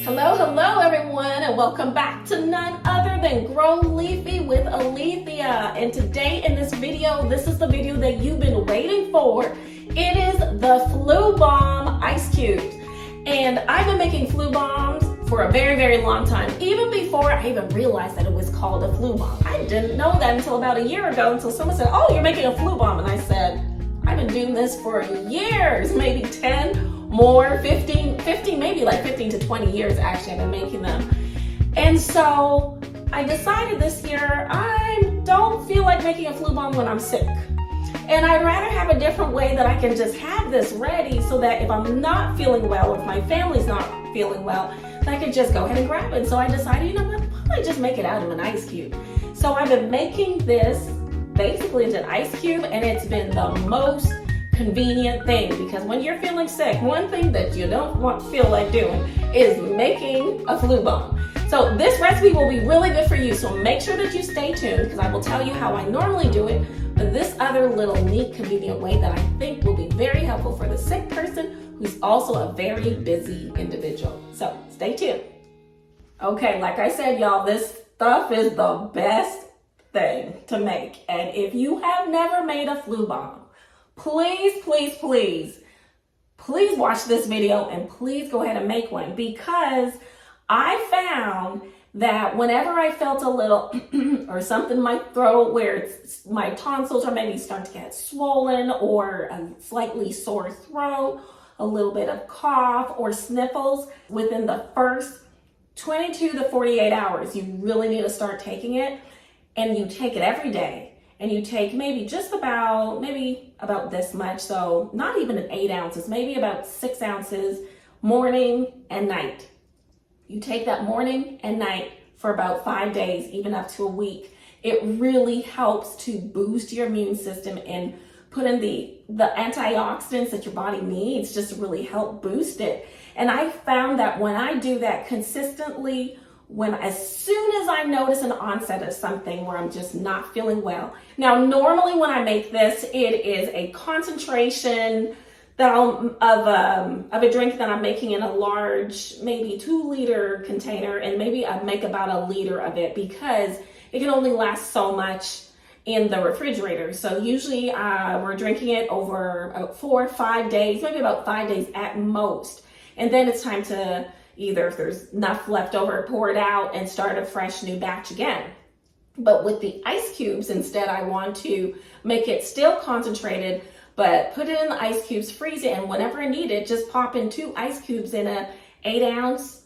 Hello everyone, and welcome back to none other than Grow Leafy with Alethea. And today in this video, this is the video that you've been waiting for. It is the Flu Bomb Ice Cubes. And I've been making flu bombs for a very long time, even before I even realized that it was called a flu bomb. I didn't know that until about a year ago, until someone said, "Oh, you're making a flu bomb." And I said, I've been doing this for years, maybe 10 more, 15, maybe like 15 to 20 years actually I've been making them. And so I decided this year I don't feel like making a flu bomb when I'm sick. And I'd rather have a different way that I can just have this ready so that if I'm not feeling well, if my family's not feeling well, I can just go ahead and grab it. So I decided, you know what, why don't I just make it out of an ice cube? So I've been making this basically into an ice cube, and it's been the most convenient thing, because when you're feeling sick, one thing that you don't feel like doing is making a flu bomb. So this recipe will be really good for you, so make sure that you stay tuned, because I will tell you how I normally do it, but this other little neat convenient way that I think will be very helpful for the sick person who's also a very busy individual. So stay tuned. Okay, like I said, y'all, this stuff is the best thing to make. And if you have never made a flu bomb, please watch this video and please go ahead and make one, because I found that whenever I felt a little or something in my throat where my tonsils are maybe starting to get swollen, or a slightly sore throat, a little bit of cough or sniffles, within the first 22 to 48 hours, you really need to start taking it. And you take it every day, and you take maybe about this much, so not even an 8 ounces, maybe about 6 ounces, morning and night. You take that morning and night for about 5 days, even up to a week. It really helps to boost your immune system and put in the antioxidants that your body needs, just to really help boost it. And I found that when I do that consistently, as soon as I notice an onset of something where I'm just not feeling well. Now, normally when I make this, it is a concentration that of a drink that I'm making in a large, maybe 2-liter container, and maybe I make about 1 liter of it, because it can only last so much in the refrigerator. So usually we're drinking it over 4 or 5 days, maybe about 5 days at most. And then it's time to either, if there's enough left over, pour it out and start a fresh new batch again. But with the ice cubes, instead, I want to make it still concentrated, but put it in the ice cubes, freeze it, and whenever I need it, just pop in 2 ice cubes in a 8-ounce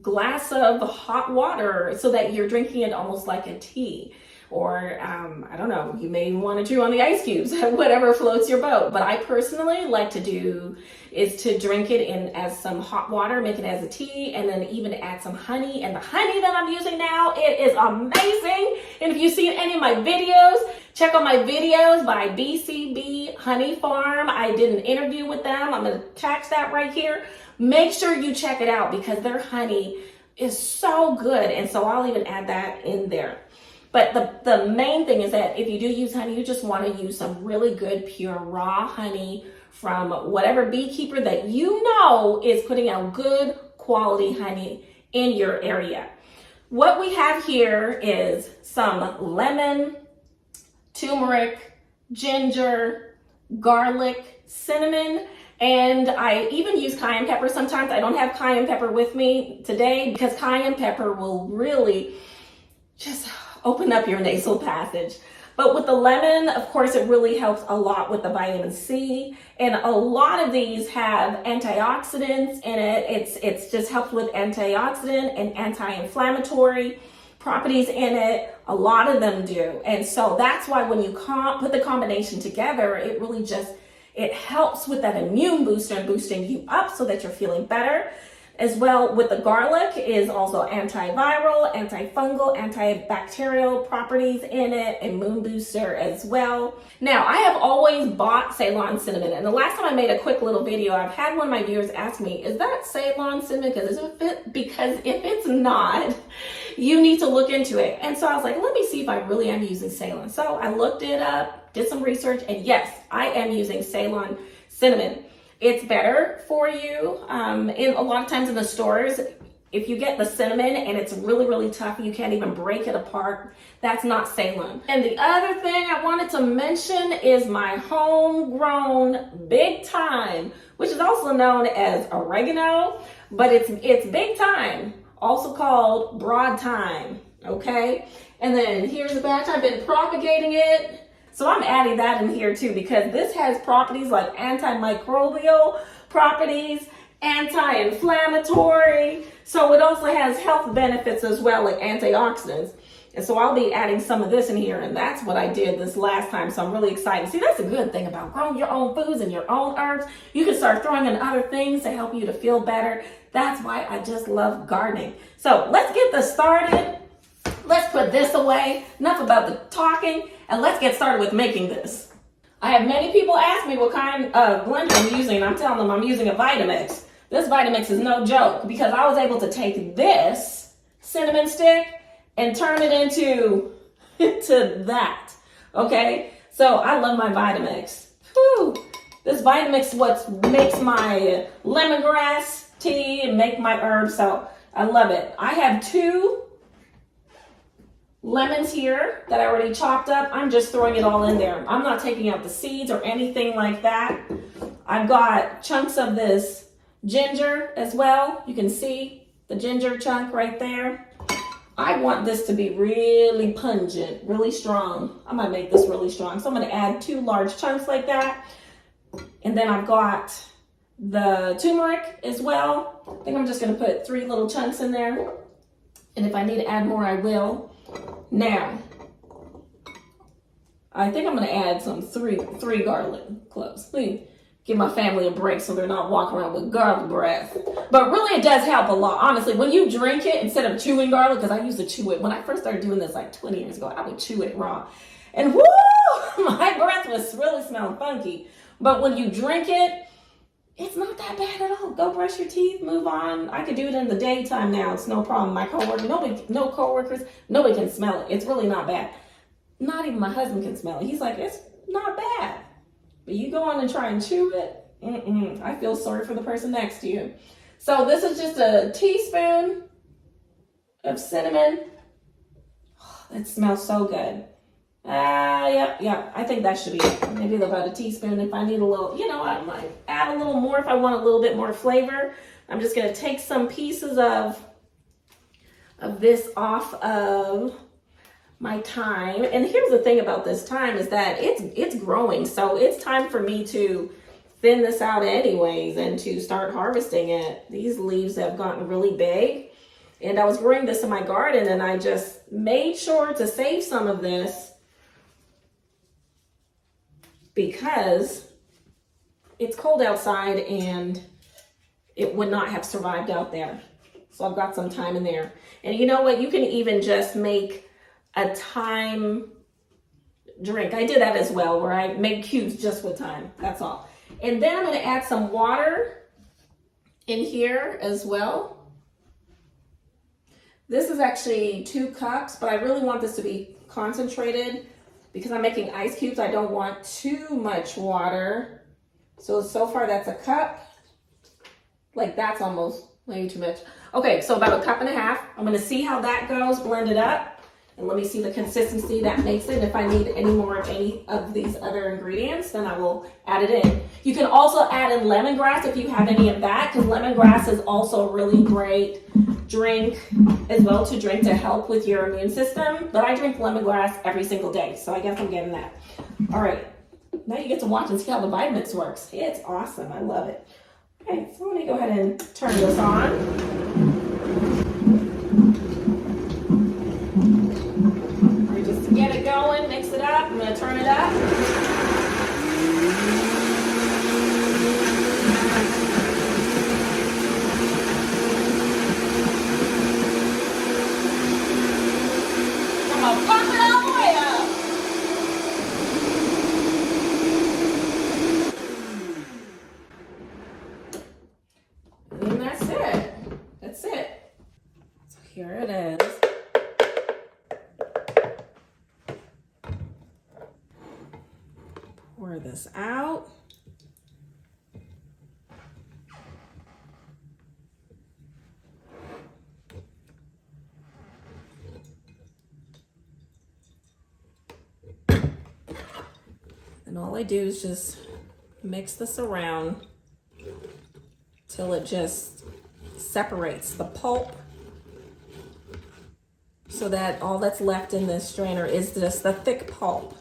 glass of hot water, so that you're drinking it almost like a tea. Or, I don't know, you may want to chew on the ice cubes, whatever floats your boat. But I personally like to do is to drink it in as some hot water, make it as a tea, and then even add some honey. And the honey that I'm using now, it is amazing. And if you've seen any of my videos, check out my videos by BCB Honey Farm. I did an interview with them. I'm going to attach that right here. Make sure you check it out, because their honey is so good. And so I'll even add that in there. But the main thing is that if you do use honey, you just want to use some really good, pure, raw honey from whatever beekeeper that you know is putting out good quality honey in your area. What we have here is some lemon, turmeric, ginger, garlic, cinnamon, and I even use cayenne pepper sometimes. I don't have cayenne pepper with me today, because cayenne pepper will really just open up your nasal passage. But with the lemon, of course, it really helps a lot with the vitamin C. And a lot of these have antioxidants in it. It's just helps with antioxidant and anti-inflammatory properties in it. A lot of them do. And so that's why when you put the combination together, it really it helps with that immune booster and boosting you up so that you're feeling better. As well, with the garlic is also antiviral, antifungal, antibacterial properties in it, immune booster as well. Now, I have always bought Ceylon cinnamon, and the last time I made a quick little video, I've had one of my viewers ask me, is that Ceylon cinnamon? Because if it's not, you need to look into it. And so I was like, let me see if I really am using Ceylon. So I looked it up, did some research, and yes, I am using Ceylon cinnamon. it's better for you. A lot of times in the stores, if you get the cinnamon and it's really, really tough, you can't even break it apart, that's not Salem. And the other thing I wanted to mention is my homegrown Big Thyme, which is also known as oregano, but it's Big Thyme, also called broad thyme, okay? And then here's a batch. I've been propagating it. So I'm adding that in here too, because this has properties like antimicrobial properties, anti-inflammatory. So it also has health benefits as well, like antioxidants. And so I'll be adding some of this in here, and that's what I did this last time. So I'm really excited. See, that's a good thing about growing your own foods and your own herbs. You can start throwing in other things to help you to feel better. That's why I just love gardening. So let's get this started. Let's put this away. Enough about the talking, and let's get started with making this. I have many people ask me what kind of blender I'm using, and I'm telling them I'm using a Vitamix. This Vitamix is no joke, because I was able to take this cinnamon stick and turn it into that, okay? So I love my Vitamix. Whew. This Vitamix what makes my lemongrass tea and make my herbs, so I love it. I have 2 lemons here that I already chopped up. I'm just throwing it all in there. I'm not taking out the seeds or anything like that. I've got chunks of this ginger as well. You can see the ginger chunk right there. I want this to be really pungent, really strong. I might make this really strong. So I'm gonna add 2 large chunks like that. And then I've got the turmeric as well. I think I'm just gonna put 3 little chunks in there. And if I need to add more, I will. Now, I think I'm gonna add some three garlic cloves. Let me give my family a break so they're not walking around with garlic breath. But really it does help a lot. Honestly, when you drink it, instead of chewing garlic, because I used to chew it. When I first started doing this like 20 years ago, I would chew it raw. And whoo, my breath was really smelling funky. But when you drink it, it's not that bad at all. Go brush your teeth, move on. I could do it in the daytime now. It's no problem. My coworker, no coworkers, nobody can smell it. It's really not bad. Not even my husband can smell it. He's like, it's not bad. But you go on and try and chew it, I feel sorry for the person next to you. So this is just a teaspoon of cinnamon. Oh, that smells so good. Yeah, I think that should be it. Maybe about a teaspoon. If I need a little, I might add a little more if I want a little bit more flavor. I'm just gonna take some pieces of this off of my thyme. And here's the thing about this thyme is that it's growing. So it's time for me to thin this out anyways and to start harvesting it. These leaves have gotten really big. And I was growing this in my garden, and I just made sure to save some of this because it's cold outside and it would not have survived out there. So I've got some thyme in there. And you know what? You can even just make a thyme drink. I did that as well, where I made cubes just with thyme. That's all. And then I'm going to add some water in here as well. This is actually 2 cups, but I really want this to be concentrated because I'm making ice cubes. I don't want too much water. So far that's a cup. Like that's almost way too much. Okay, so about 1.5 cups. I'm gonna see how that goes, blend it up. And let me see the consistency that makes it. If I need any more of any of these other ingredients, then I will add it in. You can also add in lemongrass if you have any of that, because lemongrass is also a really great drink as well to drink to help with your immune system. But I drink lemongrass every single day, so I guess I'm getting that. All right, now you get to watch and see how the Vitamix works. It's awesome, I love it. Okay, so let me go ahead and turn this on. Get it going, mix it up. I'm gonna turn it up. I'm gonna pump it all the way up. And that's it. That's it. So here it is. Pour this out. And all I do is just mix this around till it just separates the pulp, so that all that's left in this strainer is just the thick pulp.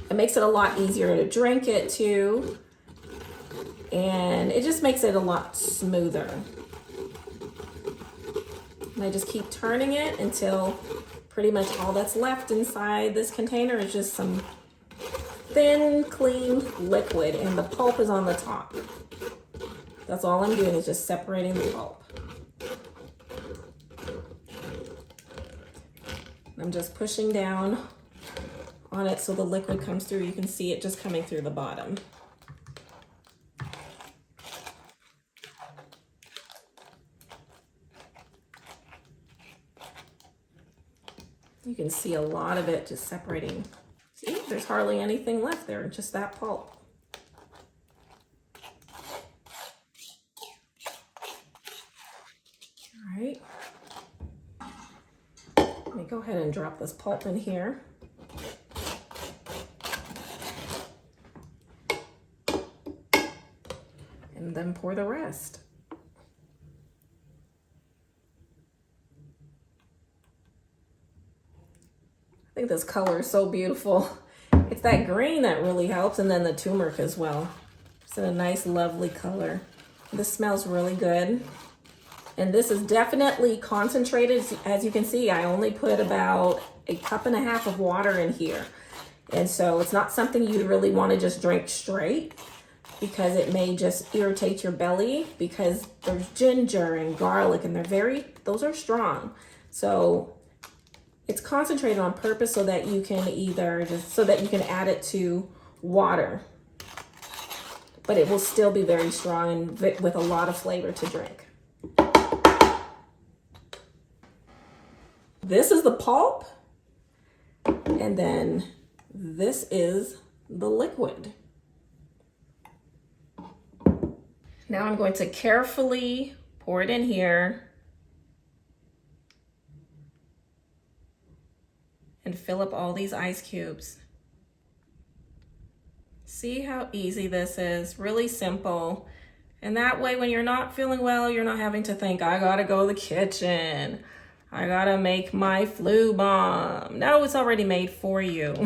It makes it a lot easier to drink it too, and it just makes it a lot smoother. And I just keep turning it until pretty much all that's left inside this container is just some thin, clean liquid, and the pulp is on the top. That's all I'm doing, is just separating the pulp. I'm just pushing down on it so the liquid comes through. You can see it just coming through the bottom. You can see a lot of it just separating. See, there's hardly anything left there, just that pulp. All right. Let me go ahead and drop this pulp in here. And then pour the rest. I think this color is so beautiful. It's that green that really helps, and then the turmeric as well. It's a nice, lovely color. This smells really good. And this is definitely concentrated. As you can see, I only put about 1.5 cups of water in here. And so it's not something you really want to just drink straight, because it may just irritate your belly, because there's ginger and garlic, and those are strong. So it's concentrated on purpose so that you can add it to water, but it will still be very strong and with a lot of flavor to drink. This is the pulp, and then this is the liquid. Now I'm going to carefully pour it in here and fill up all these ice cubes. See how easy this is? Really simple. And that way, when you're not feeling well, you're not having to think, I gotta go to the kitchen, I gotta make my flu bomb. No, it's already made for you.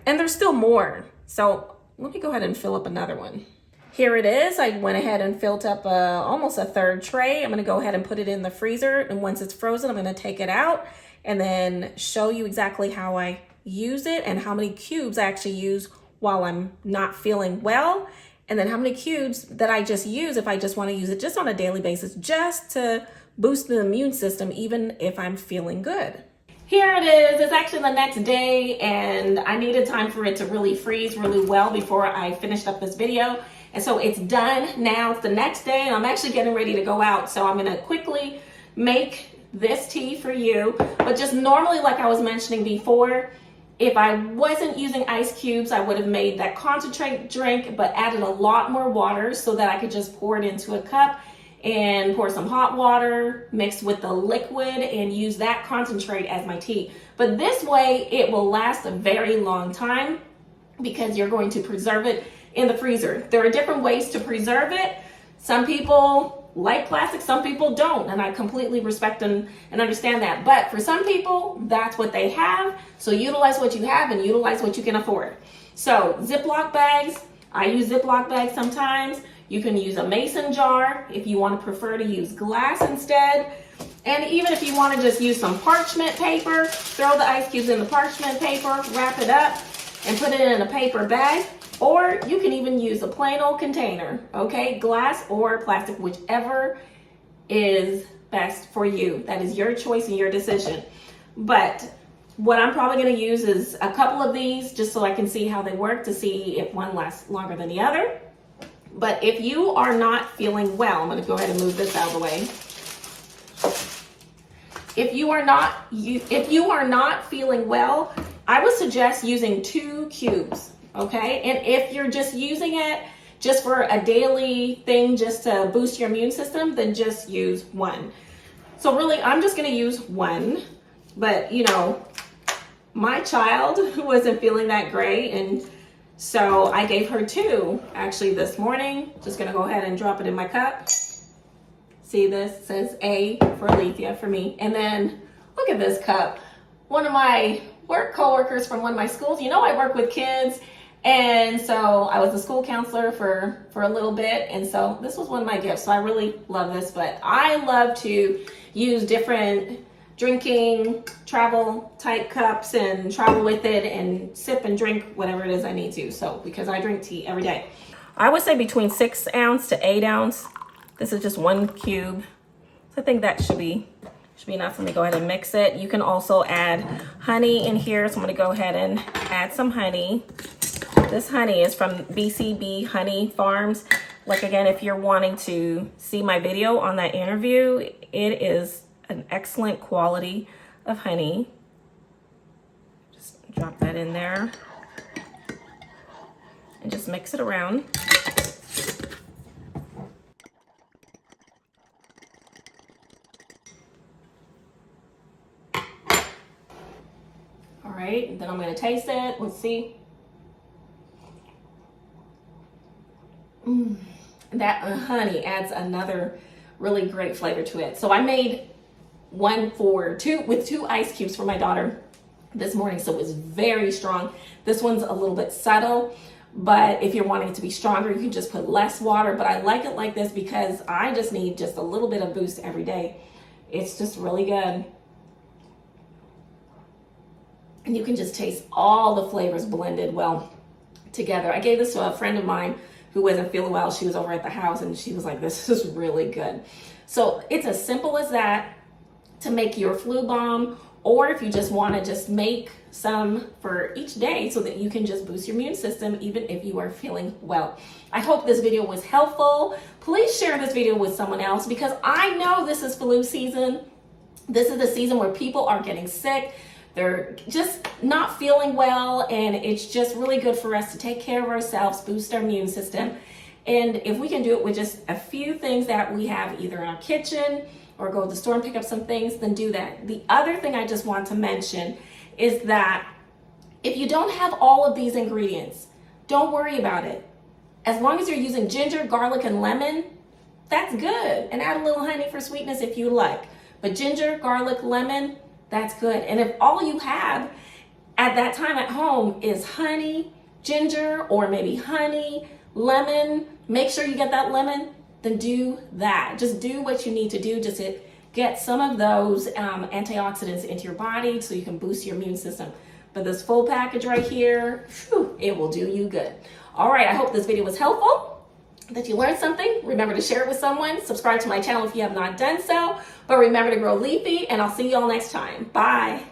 And there's still more. So let me go ahead and fill up another one. Here it is. I went ahead and filled up almost a third tray. I'm gonna go ahead and put it in the freezer, and once it's frozen, I'm gonna take it out and then show you exactly how I use it and how many cubes I actually use while I'm not feeling well, and then how many cubes that I just use if I just wanna use it just on a daily basis, just to boost the immune system, even if I'm feeling good. Here it is. It's actually the next day, and I needed time for it to really freeze really well before I finished up this video. And so it's done now. It's the next day, and I'm actually getting ready to go out. So I'm gonna quickly make this tea for you. But just normally, like I was mentioning before, if I wasn't using ice cubes, I would have made that concentrate drink, but added a lot more water so that I could just pour it into a cup and pour some hot water mixed with the liquid and use that concentrate as my tea. But this way it will last a very long time because you're going to preserve it in the freezer. There are different ways to preserve it. Some people like plastic, some people don't, and I completely respect and understand that. But for some people, that's what they have. So utilize what you have and utilize what you can afford. So Ziploc bags, I use Ziploc bags sometimes. You can use a mason jar if you want to prefer to use glass instead. And even if you want to just use some parchment paper, throw the ice cubes in the parchment paper, wrap it up, and put it in a paper bag. Or you can even use a plain old container, okay? Glass or plastic, whichever is best for you. That is your choice and your decision. But what I'm probably going to use is a couple of these just so I can see how they work, to see if one lasts longer than the other. But if you are not feeling well, I'm going to go ahead and move this out of the way. If you are not feeling well, I would suggest using 2 cubes, okay? And if you're just using it, just for a daily thing, just to boost your immune system, then just use one. So really, I'm just gonna use one, but you know, my child wasn't feeling that great, and so I gave her two actually this morning. Just gonna go ahead and drop it in my cup. See, this says A for Alethea for me. And then look at this cup. One of my work coworkers from one of my schools, you know, I work with kids, and so I was a school counselor for a little bit, and so this was one of my gifts. So I really love this, but I love to use different drinking travel type cups and travel with it and sip and drink whatever it is I need to. So because I drink tea every day, I would say between 6 ounce to 8 ounce. This is just 1 cube. So I think that should be enough. Let me go ahead and mix it. You can also add honey in here. So I'm gonna go ahead and add some honey. This honey is from BCB Honey Farms. Like again, if you're wanting to see my video on that interview, it is an excellent quality of honey. Just drop that in there and just mix it around. All right, and then I'm gonna taste it. Let's see. That honey adds another really great flavor to it. So I made one with 2 ice cubes for my daughter this morning, so it was very strong. This one's a little bit subtle, but if you're wanting it to be stronger, you can just put less water. But I like it like this because I just need just a little bit of boost every day. It's just really good. And you can just taste all the flavors blended well together. I gave this to a friend of mine who wasn't feeling well. She was over at the house and she was like, this is really good. So it's as simple as that to make your flu bomb, or if you just want to just make some for each day so that you can just boost your immune system even if you are feeling well. I hope this video was helpful. Please share this video with someone else because I know this is flu season. This is the season where people are getting sick. They're just not feeling well, and it's just really good for us to take care of ourselves, boost our immune system. And if we can do it with just a few things that we have either in our kitchen or go to the store and pick up some things, then do that. The other thing I just want to mention is that if you don't have all of these ingredients, don't worry about it. As long as you're using ginger, garlic, and lemon, that's good. And add a little honey for sweetness if you like. But ginger, garlic, lemon, that's good. And if all you have at that time at home is honey, ginger, or maybe honey, lemon, make sure you get that lemon, then do that. Just do what you need to do just to get some of those antioxidants into your body so you can boost your immune system. But this full package right here, whew, it will do you good. All right, I hope this video was helpful, that you learned something. Remember to share it with someone. Subscribe to my channel if you have not done so. But remember to grow leafy, and I'll see you all next time. Bye.